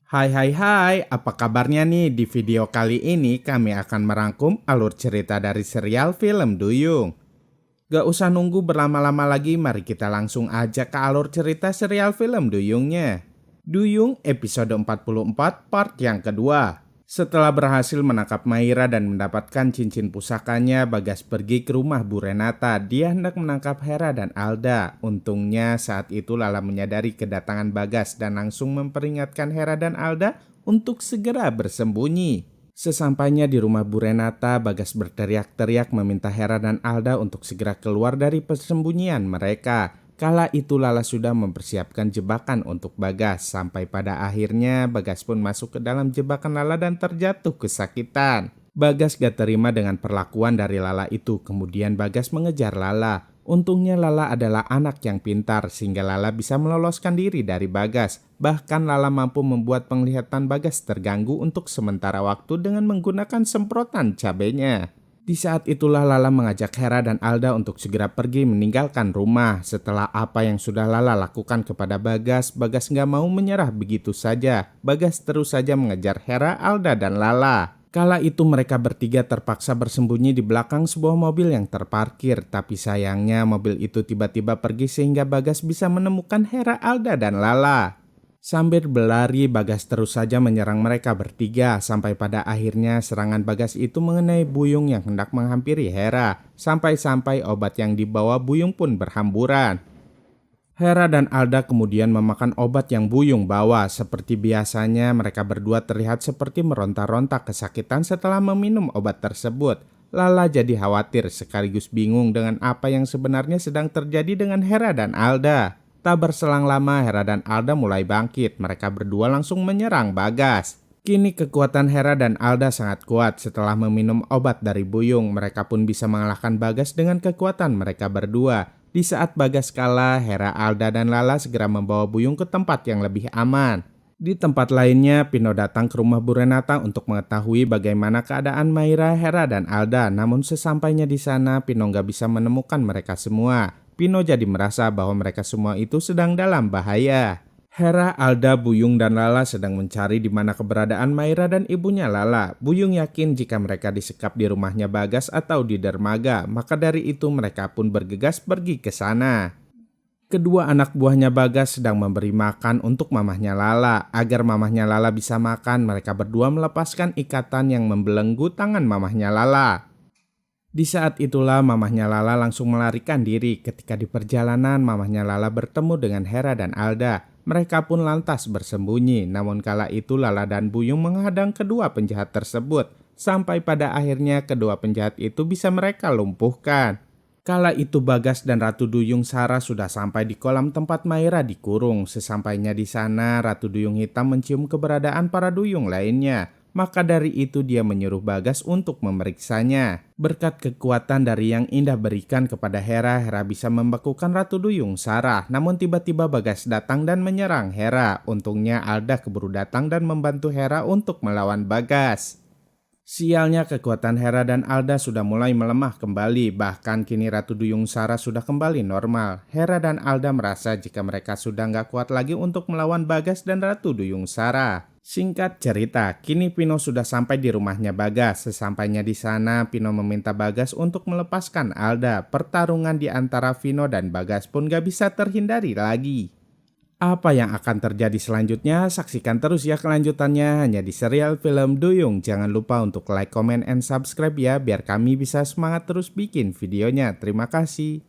Hai hai hai, apa kabarnya nih? Di video kali ini kami akan merangkum alur cerita dari serial film Duyung. Gak usah nunggu berlama-lama lagi, mari kita langsung aja ke alur cerita serial film Duyungnya. Duyung episode 44 part yang kedua. Setelah berhasil menangkap Maira dan mendapatkan cincin pusakanya, Bagas pergi ke rumah Bu Renata. Dia hendak menangkap Hera dan Alda. Untungnya saat itu Lala menyadari kedatangan Bagas dan langsung memperingatkan Hera dan Alda untuk segera bersembunyi. Sesampainya di rumah Bu Renata, Bagas berteriak-teriak meminta Hera dan Alda untuk segera keluar dari persembunyian mereka. Kala itu Lala sudah mempersiapkan jebakan untuk Bagas. Sampai pada akhirnya Bagas pun masuk ke dalam jebakan Lala dan terjatuh kesakitan. Bagas gak terima dengan perlakuan dari Lala itu. Kemudian Bagas mengejar Lala. Untungnya Lala adalah anak yang pintar sehingga Lala bisa meloloskan diri dari Bagas. Bahkan Lala mampu membuat penglihatan Bagas terganggu untuk sementara waktu dengan menggunakan semprotan cabenya. Di saat itulah Lala mengajak Hera dan Alda untuk segera pergi meninggalkan rumah. Setelah apa yang sudah Lala lakukan kepada Bagas, Bagas nggak mau menyerah begitu saja. Bagas terus saja mengejar Hera, Alda, dan Lala. Kala itu mereka bertiga terpaksa bersembunyi di belakang sebuah mobil yang terparkir. Tapi sayangnya mobil itu tiba-tiba pergi sehingga Bagas bisa menemukan Hera, Alda, dan Lala. Sambil berlari, Bagas terus saja menyerang mereka bertiga, sampai pada akhirnya serangan Bagas itu mengenai Buyung yang hendak menghampiri Hera. Sampai-sampai obat yang dibawa Buyung pun berhamburan. Hera dan Alda kemudian memakan obat yang Buyung bawa. Seperti biasanya mereka berdua terlihat seperti meronta-ronta kesakitan setelah meminum obat tersebut. Lala jadi khawatir sekaligus bingung dengan apa yang sebenarnya sedang terjadi dengan Hera dan Alda. Tak berselang lama Hera dan Alda mulai bangkit. Mereka berdua langsung menyerang Bagas. Kini kekuatan Hera dan Alda sangat kuat. Setelah meminum obat dari Buyung, mereka pun bisa mengalahkan Bagas dengan kekuatan mereka berdua. Di saat Bagas kalah, Hera, Alda, dan Lala segera membawa Buyung ke tempat yang lebih aman. Di tempat lainnya, Pino datang ke rumah Bu Renata untuk mengetahui bagaimana keadaan Maira, Hera, dan Alda. Namun sesampainya di sana, Pino nggak bisa menemukan mereka semua. Pino jadi merasa bahwa mereka semua itu sedang dalam bahaya. Hera, Alda, Buyung, dan Lala sedang mencari di mana keberadaan Maira dan ibunya Lala. Buyung yakin jika mereka disekap di rumahnya Bagas atau di dermaga, maka dari itu mereka pun bergegas pergi ke sana. Kedua anak buahnya Bagas sedang memberi makan untuk mamahnya Lala. Agar mamahnya Lala bisa makan, mereka berdua melepaskan ikatan yang membelenggu tangan mamahnya Lala. Di saat itulah mamahnya Lala langsung melarikan diri. Ketika di perjalanan mamahnya Lala bertemu dengan Hera dan Alda. Mereka pun lantas bersembunyi. Namun kala itu Lala dan Buyung menghadang kedua penjahat tersebut. Sampai pada akhirnya kedua penjahat itu bisa mereka lumpuhkan. Kala itu Bagas dan Ratu Duyung Sara sudah sampai di kolam tempat Maira dikurung. Sesampainya di sana Ratu Duyung Hitam mencium keberadaan para duyung lainnya. Maka dari itu dia menyuruh Bagas untuk memeriksanya. Berkat kekuatan dari yang Indah berikan kepada Hera, Hera bisa membekukan Ratu Duyung Sara. Namun tiba-tiba Bagas datang dan menyerang Hera. Untungnya Alda keburu datang dan membantu Hera untuk melawan Bagas. Sialnya kekuatan Hera dan Alda sudah mulai melemah kembali. Bahkan kini Ratu Duyung Sara sudah kembali normal. Hera dan Alda merasa jika mereka sudah nggak kuat lagi untuk melawan Bagas dan Ratu Duyung Sara. Singkat cerita, kini Pino sudah sampai di rumahnya Bagas. Sesampainya di sana, Pino meminta Bagas untuk melepaskan Alda. Pertarungan di antara Pino dan Bagas pun gak bisa terhindari lagi. Apa yang akan terjadi selanjutnya? Saksikan terus ya kelanjutannya hanya di serial film Duyung. Jangan lupa untuk like, comment, and subscribe ya biar kami bisa semangat terus bikin videonya. Terima kasih.